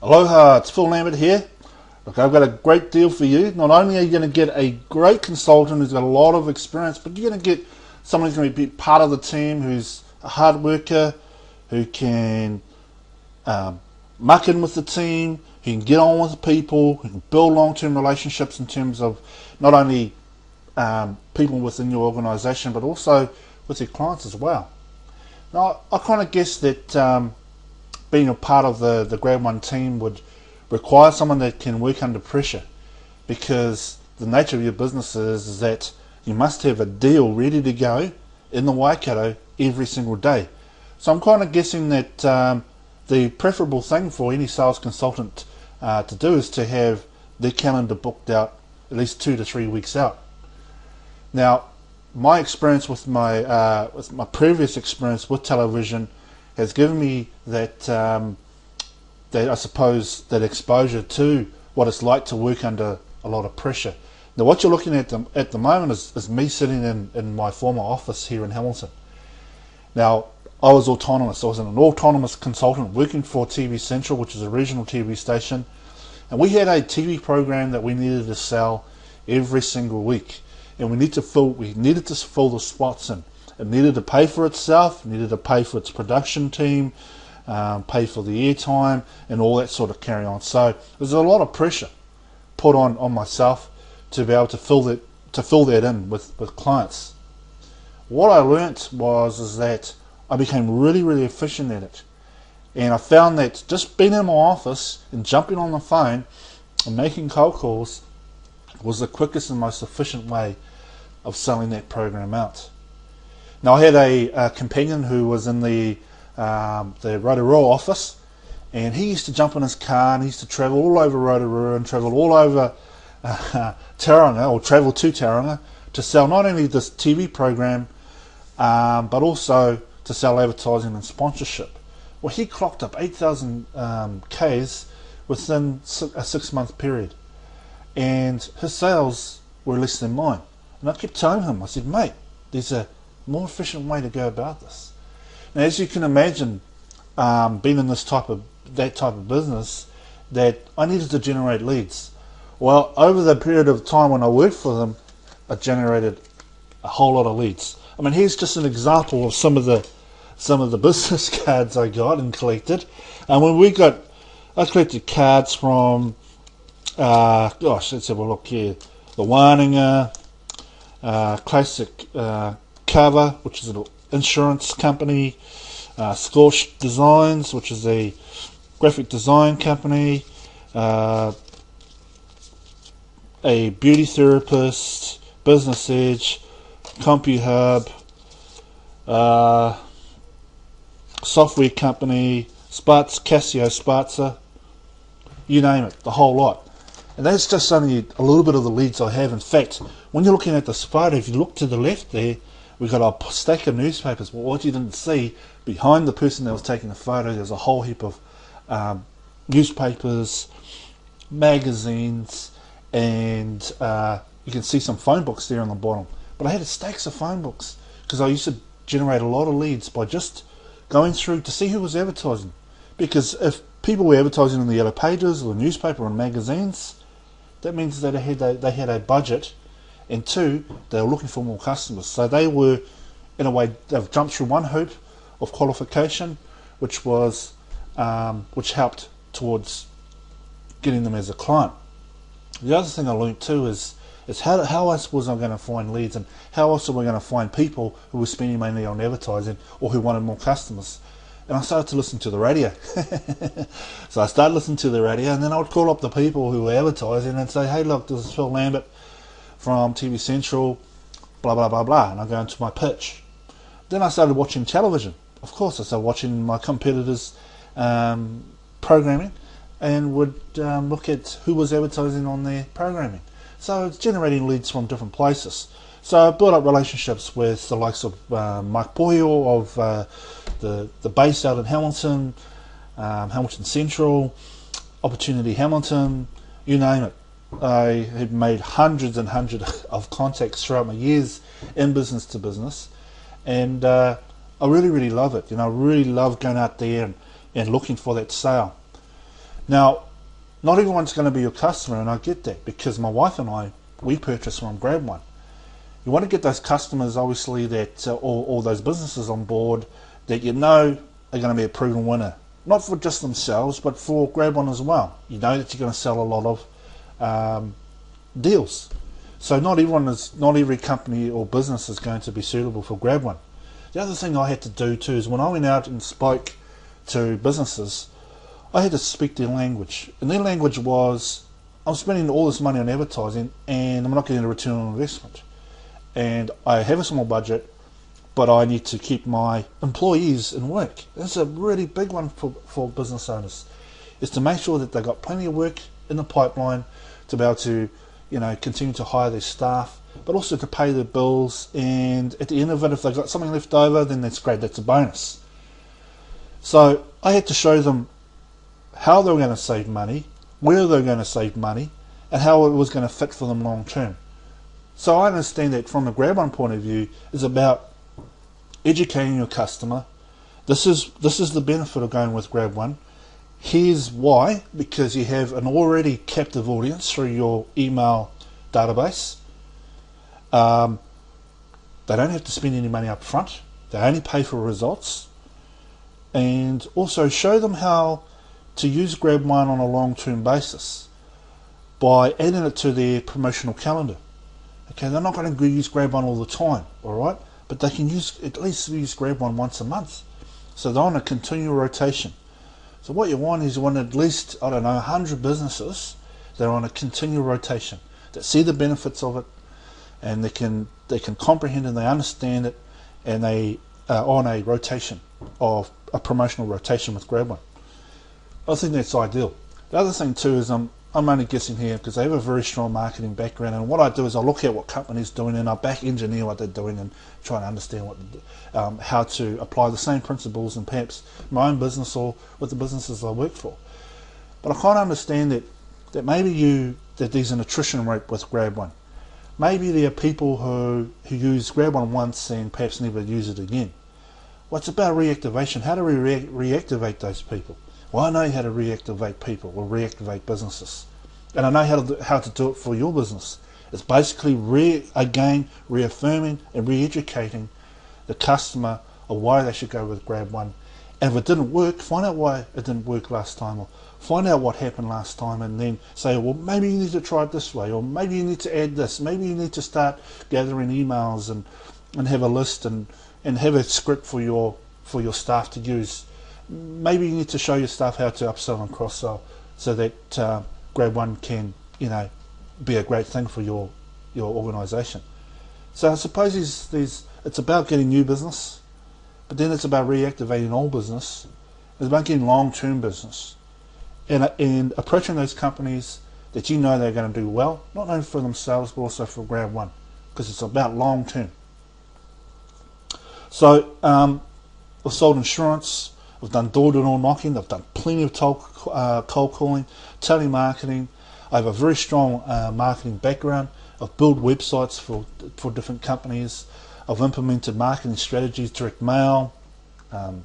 Aloha, it's Phil Lambert here. Look, I've got a great deal for you. Not only are you going to get a great consultant who's got a lot of experience, but you're going to get someone who's going to be part of the team, who's a hard worker, who can muck in with the team, who can get on with people, who can build long-term relationships in terms of not only people within your organisation, but also with your clients as well. Now, I kind of guess that being a part of the Grab One team would require someone that can work under pressure, because the nature of your business is that you must have a deal ready to go in the Waikato every single day. So I'm kind of guessing that the preferable thing for any sales consultant to do is to have their calendar booked out at least 2 to 3 weeks out. Now, my experience with my previous experience with television has given me that I suppose that exposure to what it's like to work under a lot of pressure. Now, what you're looking at the moment is me sitting in my former office here in Hamilton. Now, I was autonomous. I was an autonomous consultant working for TV Central, which is a regional TV station, and we had a TV program that we needed to sell every single week, and we needed to fill the spots in. It needed to pay for itself, needed to pay for its production team, pay for the airtime, and all that sort of carry on. So there's a lot of pressure put on myself to be able to fill that in with clients. What I learnt is that I became really, really efficient at it, and I found that just being in my office and jumping on the phone and making cold calls was the quickest and most efficient way of selling that program out. Now, I had a companion who was in the Rotorua office, and he used to jump in his car and he used to travel all over Rotorua and travel all over Tauranga, or travel to Tauranga, to sell not only this TV program but also to sell advertising and sponsorship. Well, he clocked up 8,000 Ks within a 6-month period, and his sales were less than mine. And I kept telling him, I said, mate, there's a more efficient way to go about this. Now, as you can imagine, being in that type of business, that I needed to generate leads. Well, over the period of time when I worked for them, I generated a whole lot of leads. I mean, here's just an example of some of the business cards I got and collected. And I collected cards from, let's have a look here. The Warninga, Classic Cover, which is an insurance company, Scorch Designs, which is a graphic design company, a beauty therapist, Business Edge, CompuHub, software company, Casio Sparta, you name it, the whole lot. And that's just only a little bit of the leads I have. In fact, when you're looking at this photo, if you look to the left there, we've got a stack of newspapers. But what you didn't see, behind the person that was taking the photo, there's a whole heap of newspapers, magazines, and you can see some phone books there on the bottom. But I had stacks of phone books because I used to generate a lot of leads by just going through to see who was advertising. Because if people were advertising in the yellow pages or the newspaper or magazines, that means that they had a budget, and two, they were looking for more customers. So they were, in a way, they've jumped through one hoop of qualification, which helped towards getting them as a client. The other thing I learned too is how else was I going to find leads, and how else were we going to find people who were spending money on advertising or who wanted more customers. And I started to listen to the radio. So I started listening to the radio, and then I would call up the people who were advertising and say, hey, look, this is Phil Lambert from TV Central, blah, blah, blah, blah. And I go into my pitch. Then I started watching television. Of course, I started watching my competitors' programming, and would look at who was advertising on their programming. So it's generating leads from different places. So I built up relationships with the likes of Mike Boyle of the base out in Hamilton, Hamilton Central, Opportunity Hamilton, you name it. I had made hundreds and hundreds of contacts throughout my years in business to business, and I really, really love it. I really love going out there and looking for that sale. Now, not everyone's going to be your customer, and I get that, because my wife and I, we purchase from Grab One. You want to get those customers, obviously, that or those businesses on board that you know are going to be a proven winner. Not for just themselves, but for Grab One as well. You know that you're going to sell a lot of deals. So not every company or business is going to be suitable for Grab One. The other thing I had to do too is when I went out and spoke to businesses, I had to speak their language. And their language was, I'm spending all this money on advertising and I'm not getting a return on investment. And I have a small budget, but I need to keep my employees in work. That's a really big one for business owners, is to make sure that they've got plenty of work in the pipeline to be able to, continue to hire their staff, but also to pay their bills. And at the end of it, if they've got something left over, then that's great, that's a bonus. So I had to show them how they were going to save money, where they were going to save money, and how it was going to fit for them long term. So I understand that from a Grab One point of view, it's about educating your customer. This is the benefit of going with Grab One. Here's why: because you have an already captive audience through your email database. They don't have to spend any money up front. They only pay for results. And also show them how to use Grab One on a long-term basis by adding it to their promotional calendar. Okay, they're not going to use Grab One all the time, all right? But they can at least use Grab One once a month. So they're on a continual rotation. So what you want is at least, 100 businesses that are on a continual rotation, that see the benefits of it, and they can comprehend and they understand it, and they are on a rotation of a promotional rotation with Grab One. I think that's ideal. The other thing too is I'm only guessing here because they have a very strong marketing background, and what I do is I look at what companies doing and I back engineer what they're doing and try and understand how to apply the same principles in perhaps my own business or with the businesses I work for. But I can't understand that maybe that there's an attrition rate with Grab One. Maybe there are people who use Grab One once and perhaps never use it again. Well, it's about reactivation. How do we reactivate those people? Well, I know how to reactivate people or reactivate businesses, and I know how to do it for your business. It's basically reaffirming and re-educating the customer of why they should go with Grab One. And if it didn't work, find out why it didn't work last time, or find out what happened last time, and then say, well, maybe you need to try it this way, or maybe you need to add this, maybe you need to start gathering emails and have a list and have a script for your staff to use. Maybe you need to show your staff how to upsell and cross-sell so that Grab One can, be a great thing for your organisation. So I suppose it's about getting new business, but then it's about reactivating old business. It's about getting long-term business and approaching those companies that you know they're going to do well, not only for themselves but also for Grab One, because it's about long-term. So I've sold insurance. I've done door-to-door knocking. I've done plenty of cold calling, telemarketing. I have a very strong marketing background. I've built websites for different companies. I've implemented marketing strategies, direct mail,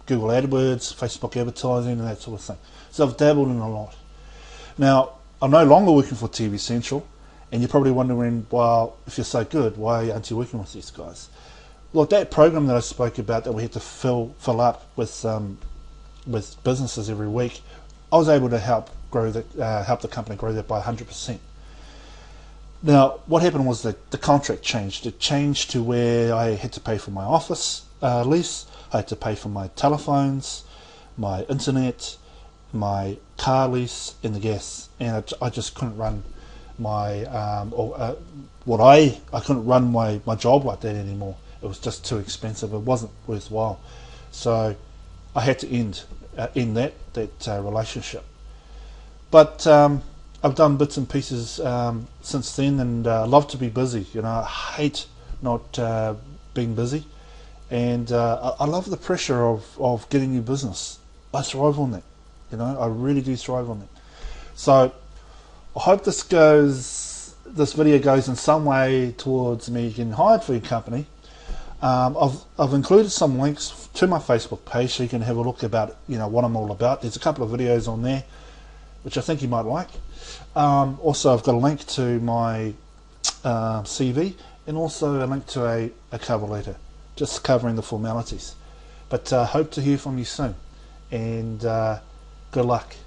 Google AdWords, Facebook advertising, and that sort of thing. So I've dabbled in a lot. Now, I'm no longer working for TV Central, and you're probably wondering, well, if you're so good, why aren't you working with these guys? Look, that program that I spoke about that we had to fill up with businesses every week, I was able to help the company grow that by 100%. Now, what happened was that the contract changed. It changed to where I had to pay for my office lease, I had to pay for my telephones, my internet, my car lease, and the gas. And I just couldn't run my I couldn't run my job like that anymore. It was just too expensive. It wasn't worthwhile. So I had to end that relationship. But I've done bits and pieces since then, and I love to be busy. I hate not being busy, and I love the pressure of getting new business. I thrive on that. I really do thrive on that. So I hope this video goes in some way towards me getting hired for your company. I've included some links to my Facebook page so you can have a look about what I'm all about. There's a couple of videos on there which I think you might like. Also, I've got a link to my CV and also a link to a cover letter, just covering the formalities. But hope to hear from you soon, and good luck.